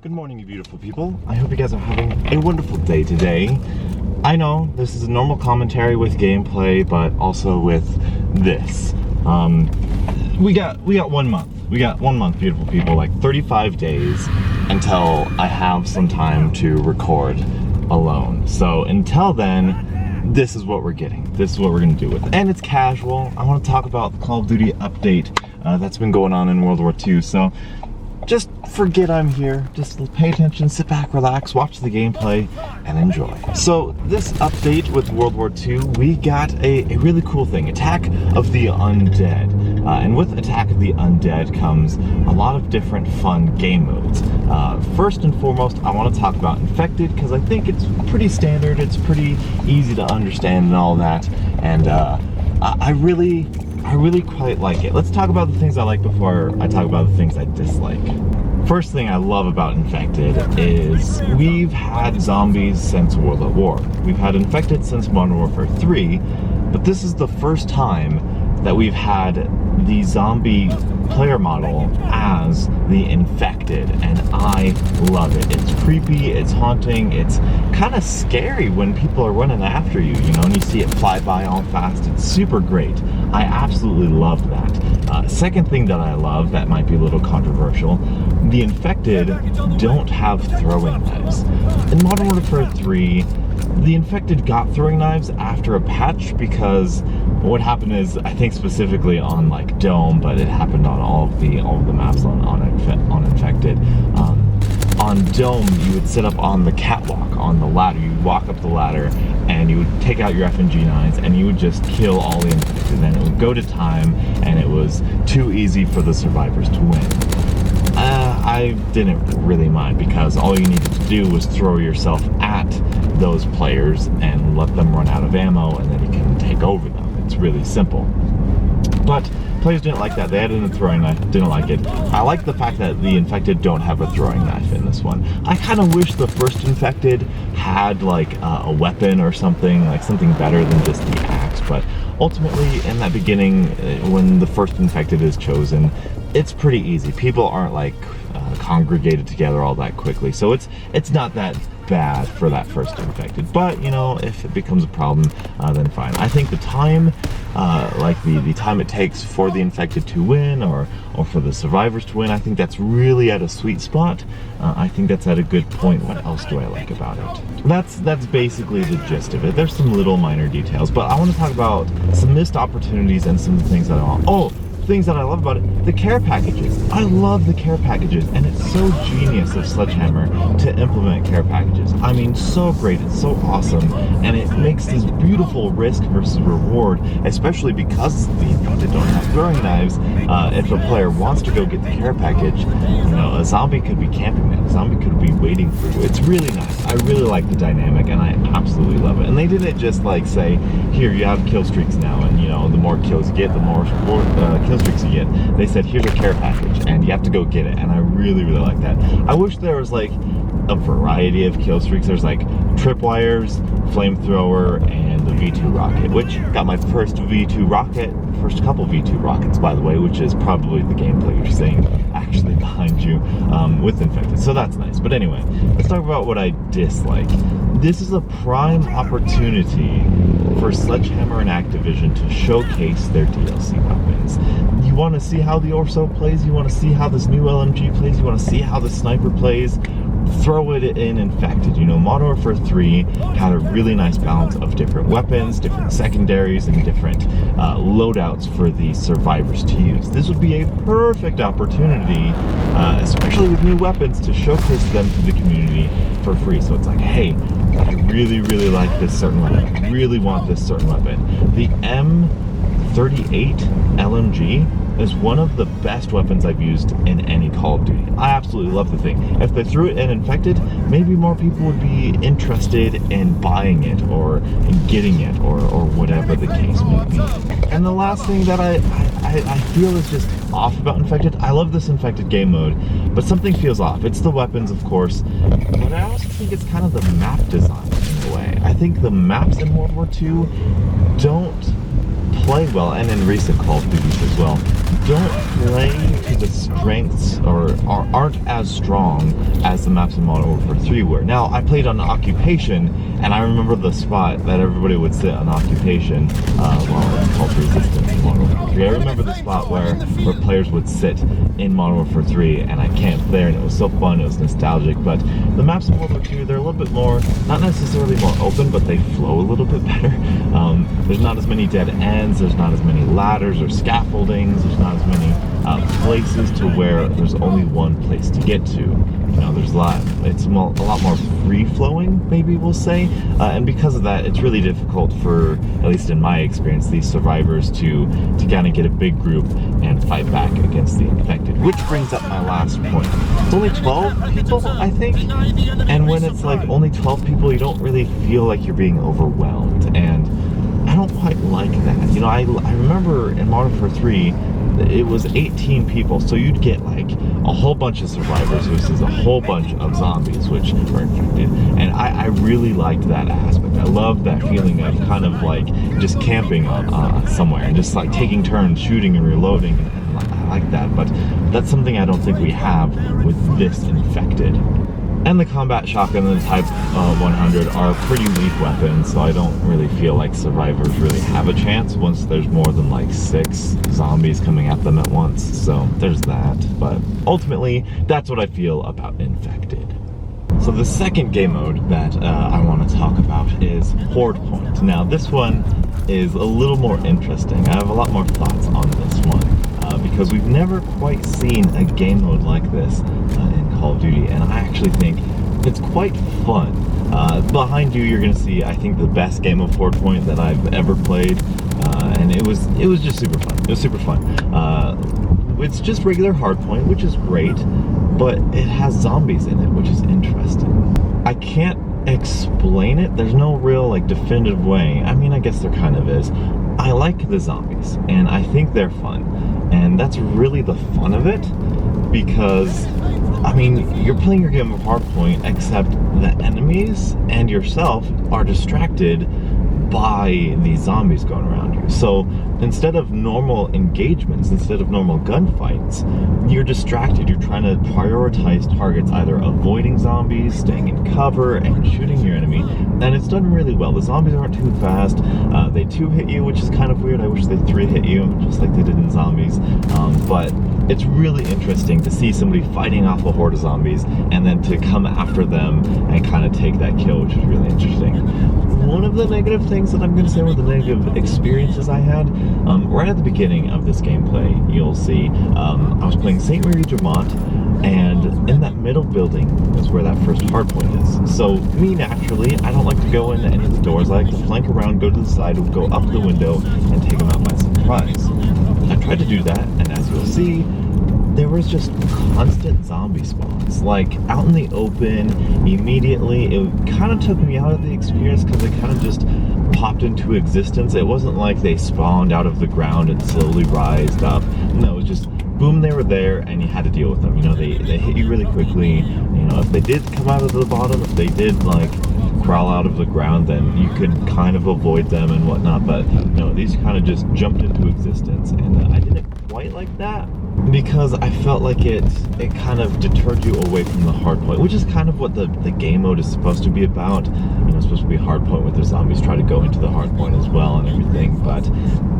Good morning, you beautiful people. I hope you guys are having a wonderful day today. I know this is a normal commentary with gameplay, but also with this. We got 1 month. We got 1 month, beautiful people, like 35 days until I have some time to record alone. So until then, this is what we're getting. This is what we're gonna do with it. And it's casual. I wanna talk about the Call of Duty update that's been going on in World War II. So just forget I'm here. Just pay attention, sit back, relax, watch the gameplay, and enjoy. So this update with World War II, we got a really cool thing, Attack of the Undead. And with Attack of the Undead comes a lot of different fun game modes. First and foremost, I want to talk about Infected, because I think it's pretty standard, it's pretty easy to understand and all that, and I really quite like it. Let's talk about the things I like before I talk about the things I dislike. First thing I love about Infected is we've had zombies since World at War. We've had Infected since Modern Warfare 3, but this is the first time that we've had the zombie player model as the Infected, and I love it. It's creepy, it's haunting, it's kind of scary when people are running after you, you know, and you see it fly by all fast. It's super great. I absolutely love that. Second thing that I love that might be a little controversial, the Infected don't have throwing knives. In Modern Warfare 3, the Infected got throwing knives after a patch, because what happened is, I think specifically on like Dome, but it happened on all of the maps on Infected. On Dome, you would sit up on the catwalk, on the ladder. You'd walk up the ladder, and you would take out your FNG9s, and you would just kill all the Infected. Then it would go to time, and it was too easy for the survivors to win. I didn't really mind, because all you needed to do was throw yourself at those players and let them run out of ammo, and then you can take over them. It's really simple. But players didn't like that. They added a throwing knife, didn't like it. I like the fact that the Infected don't have a throwing knife in this one. I kind of wish the first Infected had like a weapon or something, like something better than just the axe, but ultimately in that beginning, when the first Infected is chosen, it's pretty easy. People aren't like congregated together all that quickly, so it's not that bad for that first Infected. But you know, if it becomes a problem, then fine. I think the time, like the time it takes for the Infected to win, or for the survivors to win, I think that's really at a sweet spot. I think that's at a good point. What else do I like about it? That's basically the gist of it. There's some little minor details, but I want to talk about some missed opportunities and some of the things that I want. Oh, things that I love about it, the care packages. I love the care packages, and it's so genius of Sledgehammer to implement care packages. I mean, so great, it's so awesome, and it makes this beautiful risk versus reward, especially because the Infected don't have throwing knives. If a player wants to go get the care package, you know, a zombie could be camping there, a zombie could be waiting for you. It's really nice. I really like the dynamic, and I absolutely love it. And they didn't just like say, here, you have kill streaks now, and you know, the more kills you get, the more kill streaks you get. They said, here's a care package, and you have to go get it, and I really like that. I wish there was like a variety of kill streaks. There's like tripwires, flamethrower, and the V2 rocket, which got my first V2 rocket, first couple V2 rockets, by the way, which is probably the gameplay you're seeing actually behind you with Infected, so that's nice. But anyway, let's talk about what I dislike. This is a prime opportunity for Sledgehammer and Activision to showcase their DLC weapons. You want to see how the Orso plays, you want to see how this new LMG plays, you want to see how the sniper plays, throw it in Infected. You know, Modern Warfare 3 had a really nice balance of different weapons, different secondaries, and different loadouts for the survivors to use. This would be a perfect opportunity, especially with new weapons, to showcase them to the community for free. So it's like, hey, I really like this certain weapon, I really want this certain weapon. The M38 LMG is one of the best weapons I've used in any Call of Duty. I absolutely love the thing. If they threw it in Infected, maybe more people would be interested in buying it, or in getting it, or whatever the case may be. And the last thing that I feel is just off about Infected, I love this Infected game mode, but something feels off. It's the weapons, of course, but I also think it's kind of the map design in a way. I think the maps in World War II don't play well, and in recent Call of Duties as well, don't play to the strengths or aren't as strong as the maps in Modern Warfare 3 were. Now, I played on Occupation, and I remember the spot that everybody would sit on Occupation while it's called Resistance in Modern Warfare 3. I remember the spot where players would sit in Modern Warfare 3, and I camped there, and it was so fun, it was nostalgic. But the maps in World War 2, they're a little bit more, not necessarily more open, but they flow a little bit better. There's not as many dead ends, there's not as many ladders or scaffoldings, there's not as many places to where there's only one place to get to. You know, there's it's a lot more free-flowing, maybe we'll say, and because of that, it's really difficult for, at least in my experience, these survivors to kind of get a big group and fight back against the infected. Which brings up my last point. It's only 12 people, I think, and when it's like only 12 people, you don't really feel like you're being overwhelmed, and I don't quite like that. You know, I remember in Modern Warfare 3, it was 18 people, so you'd get like a whole bunch of survivors versus a whole bunch of zombies, which were infected, and I really liked that aspect. I loved that feeling of kind of like just camping somewhere and just like taking turns shooting and reloading, and I like that, but that's something I don't think we have with this infected. And the combat shotgun and the Type 100 are pretty weak weapons, so I don't really feel like survivors really have a chance once there's more than like 6 zombies coming at them at once. So there's that, but ultimately that's what I feel about infected. So the second game mode that I want to talk about is Horde Point. Now this one is a little more interesting. I have a lot more thoughts on this one. Because we've never quite seen a game mode like this in Call of Duty, and I actually think it's quite fun. Behind you, you're going to see, I think, the best game of Horde Point that I've ever played, and it was just super fun. It was super fun. It's just regular hardpoint, which is great, but it has zombies in it, which is interesting. I can't explain it. There's no real like definitive way. I mean, I guess there kind of is. I like the zombies, and I think they're fun. And that's really the fun of it, because, I mean, you're playing your game of hardpoint, except the enemies and yourself are distracted by these zombies going around you. So instead of normal engagements, instead of normal gunfights, you're distracted. You're trying to prioritize targets, either avoiding zombies, staying in cover, and shooting your enemy. And it's done really well. The zombies aren't too fast. They 2-hit you, which is kind of weird. I wish they 3-hit you, just like they did in zombies. But it's really interesting to see somebody fighting off a horde of zombies and then to come after them and kind of take that kill, which is really interesting. One of the negative things that I'm going to say, one of the negative experiences I had, right at the beginning of this gameplay, you'll see, I was playing St. Mary Jamont, and in that middle building is where that first hardpoint is. So me, naturally, I don't like to go into any of the doors. I like to flank around, go to the side, go up the window, and take them out by surprise. I tried to do that, and as you'll see, there was just constant zombie spawns, like out in the open, immediately. It kind of took me out of the experience because they kind of just popped into existence. It wasn't like they spawned out of the ground and slowly rised up. No, it was just boom, they were there and you had to deal with them. You know, they hit you really quickly. You know, if they did come out of the bottom, if they did like crawl out of the ground, then you could kind of avoid them and whatnot, but no, these kind of just jumped into existence, and I didn't quite like that, because I felt like it kind of deterred you away from the hardpoint, which is kind of what the game mode is supposed to be about. You know, it's supposed to be hardpoint with the zombies try to go into the hardpoint as well and everything, but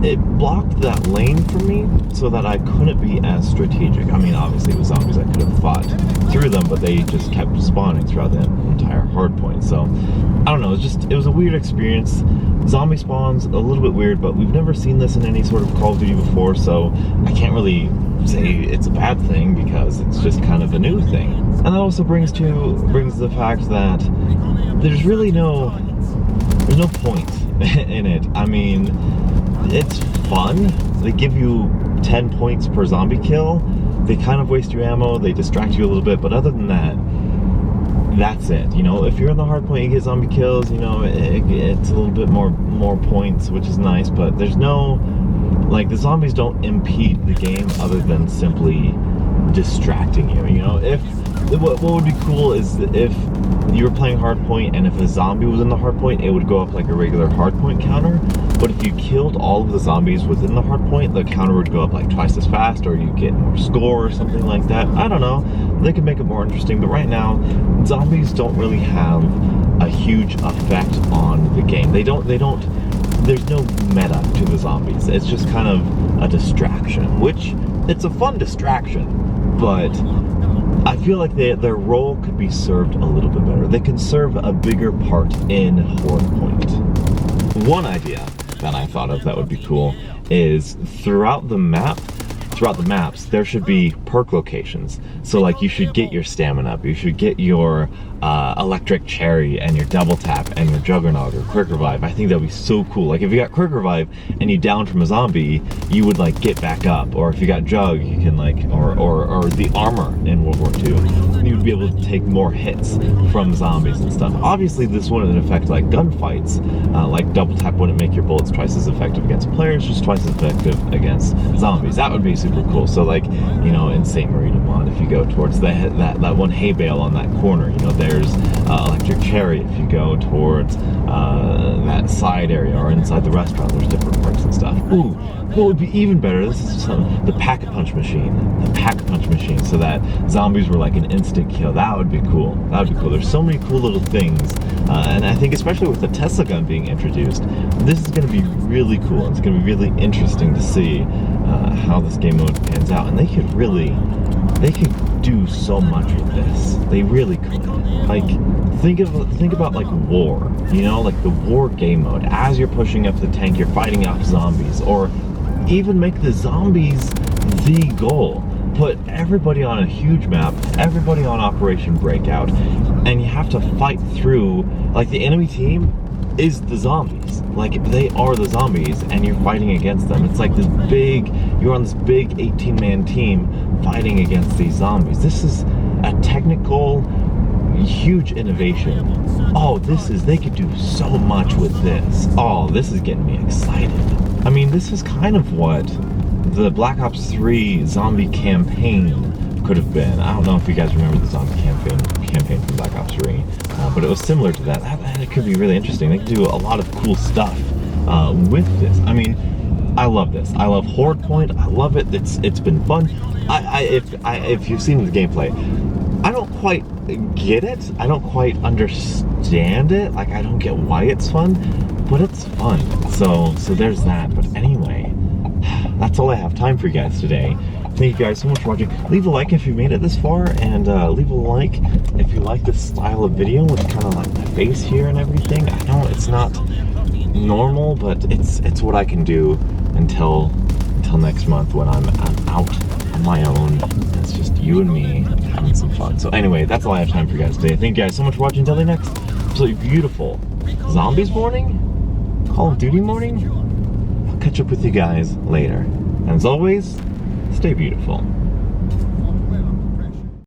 it blocked that lane for me so that I couldn't be as strategic. I mean, obviously with zombies I could have fought through them, but they just kept spawning throughout the entire hardpoint. So I don't know, it was a weird experience. Zombie spawns, a little bit weird, but we've never seen this in any sort of Call of Duty before, so I can't really say it's a bad thing because it's just kind of a new thing. And that also brings the fact that there's really no point in it. I mean, it's fun. They give you 10 points per zombie kill. They kind of waste your ammo, they distract you a little bit, but other than that, that's it. You know, if you're in the hard point, you get zombie kills, you know, it's a little bit more points, which is nice, but there's no, like, the zombies don't impede the game other than simply distracting you. You know, if what would be cool is if you were playing hardpoint and if a zombie was in the hardpoint, it would go up like a regular hardpoint counter. But if you killed all of the zombies within the hardpoint, the counter would go up like twice as fast, or you get more score or something like that. I don't know. They could make it more interesting, but right now, zombies don't really have a huge effect on the game. They don't, there's no meta to the zombies. It's just kind of a distraction, which it's a fun distraction, but I feel like their role could be served a little bit better. They can serve a bigger part in Hardpoint. One idea that I thought of that would be cool is throughout the maps, there should be perk locations. So like you should get your stamina up, you should get your electric cherry and your double tap and your juggernaut or quick revive. I think that'd be so cool. Like if you got quick revive and you down from a zombie, you would like get back up. Or if you got jug, you can like, or the armor in World War II, you would be able to take more hits from zombies and stuff. Obviously this wouldn't affect like gunfights, like double tap wouldn't make your bullets twice as effective against players, just twice as effective against zombies. That would be super cool. So like, you know, in St. Marina Mod, if you go towards that one hay bale on that corner, you know, there's electric cherry. If you go towards that side area or inside the restaurant, there's different perks and stuff. Ooh, what would be even better, this is the pack-a-punch machine. The pack-a-punch machine, so that zombies were like an instant kill. That would be cool. That would be cool. There's so many cool little things, and I think especially with the Tesla gun being introduced, this is going to be really cool. It's going to be really interesting to see how this game mode pans out, and they could do so much with this. They really could. Like, think about like war, you know, like the war game mode. As you're pushing up the tank, you're fighting off zombies, or even make the zombies the goal. Put everybody on a huge map, everybody on Operation Breakout, and you have to fight through, like the enemy team is the zombies. Like, they are the zombies and you're fighting against them. It's like this big, you're on this big 18-man team fighting against these zombies. This is a technical, huge innovation. Oh, they could do so much with this. Oh, this is getting me excited. I mean, this is kind of what the Black Ops 3 zombie campaign could have been. I don't know if you guys remember the zombie campaign from Black Ops 3, but it was similar to that. It could be really interesting. They could do a lot of cool stuff with this. I mean, I love this. I love Hardpoint. I love it. It's been fun. If you've seen the gameplay, I don't quite get it. I don't quite understand it. Like, I don't get why it's fun, but it's fun. So there's that. But anyway, that's all I have time for you guys today. Thank you guys so much for watching. Leave a like if you made it this far, and leave a like if you like this style of video with kind of like my face here and everything. I know it's not normal, but it's what I can do until next month when I'm out on my own. It's just you and me having some fun. So anyway, that's all I have time for you guys today. Thank you guys so much for watching. Until the next absolutely beautiful Zombies morning, Call of Duty morning. I'll catch up with you guys later. And as always, stay beautiful.